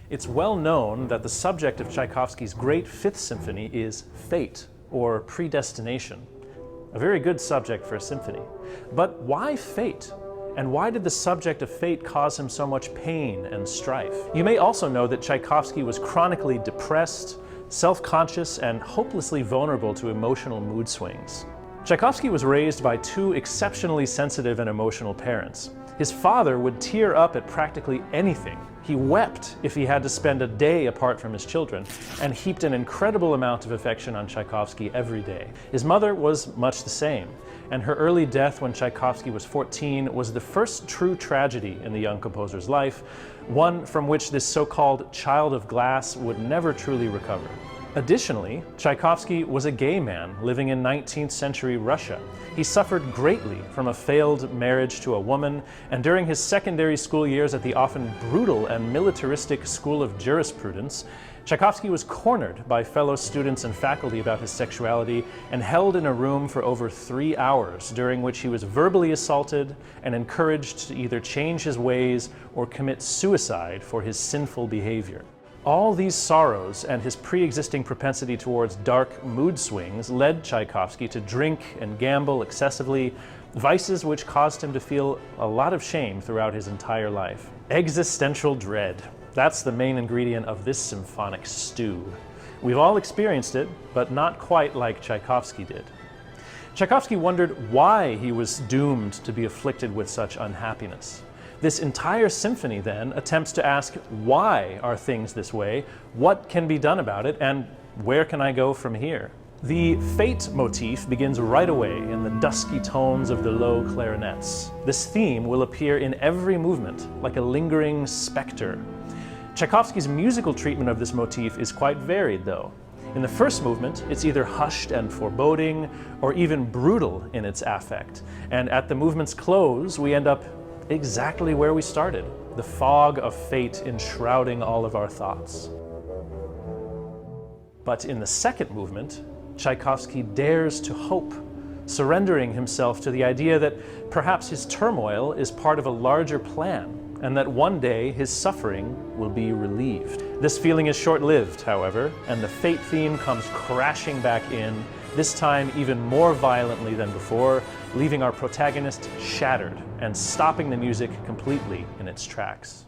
It's well known that the subject of Tchaikovsky's great Fifth Symphony is fate, or predestination. A very good subject for a symphony. But why fate? And why did the subject of fate cause him so much pain and strife? You may also know that Tchaikovsky was chronically depressed, self-conscious, and hopelessly vulnerable to emotional mood swings. Tchaikovsky was raised by two exceptionally sensitive and emotional parents. His father would tear up at practically anything. He wept if he had to spend a day apart from his children, and heaped an incredible amount of affection on Tchaikovsky every day. His mother was much the same, and her early death when Tchaikovsky was 14 was the first true tragedy in the young composer's life, one from which this so-called child of glass would never truly recover. Additionally, Tchaikovsky was a gay man living in 19th century Russia. He suffered greatly from a failed marriage to a woman, and during his secondary school years at the often brutal and militaristic School of Jurisprudence, Tchaikovsky was cornered by fellow students and faculty about his sexuality and held in a room for over 3 hours, during which he was verbally assaulted and encouraged to either change his ways or commit suicide for his sinful behavior. All these sorrows and his pre-existing propensity towards dark mood swings led Tchaikovsky to drink and gamble excessively, vices which caused him to feel a lot of shame throughout his entire life. Existential dread. That's the main ingredient of this symphonic stew. We've all experienced it, but not quite like Tchaikovsky did. Tchaikovsky wondered why he was doomed to be afflicted with such unhappiness. This entire symphony then attempts to ask, why are things this way, what can be done about it, and where can I go from here? The fate motif begins right away in the dusky tones of the low clarinets. This theme will appear in every movement, like a lingering specter. Tchaikovsky's musical treatment of this motif is quite varied, though. In the first movement, it's either hushed and foreboding, or even brutal in its affect. And at the movement's close, we end up exactly where we started, the fog of fate enshrouding all of our thoughts. But in the second movement, Tchaikovsky dares to hope, surrendering himself to the idea that perhaps his turmoil is part of a larger plan, and that one day his suffering will be relieved. This feeling is short-lived, however, and the fate theme comes crashing back in, this time even more violently than before, leaving our protagonist shattered and stopping the music completely in its tracks.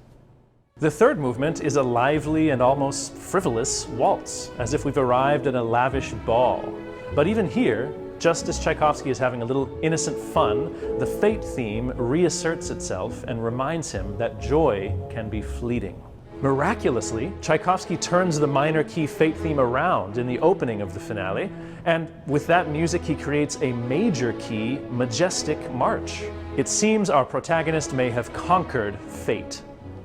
The third movement is a lively and almost frivolous waltz, as if we've arrived at a lavish ball. But even here, just as Tchaikovsky is having a little innocent fun, the fate theme reasserts itself and reminds him that joy can be fleeting. Miraculously, Tchaikovsky turns the minor key fate theme around in the opening of the finale, and with that music he creates a major key, majestic march. It seems our protagonist may have conquered fate.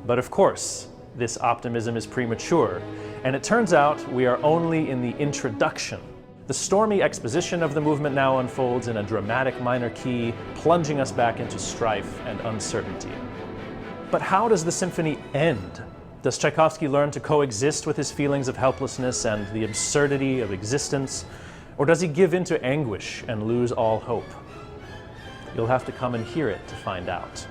But of course, this optimism is premature, and it turns out we are only in the introduction. The stormy exposition of the movement now unfolds in a dramatic minor key, plunging us back into strife and uncertainty. But how does the symphony end? Does Tchaikovsky learn to coexist with his feelings of helplessness and the absurdity of existence? Or does he give in to anguish and lose all hope? You'll have to come and hear it to find out.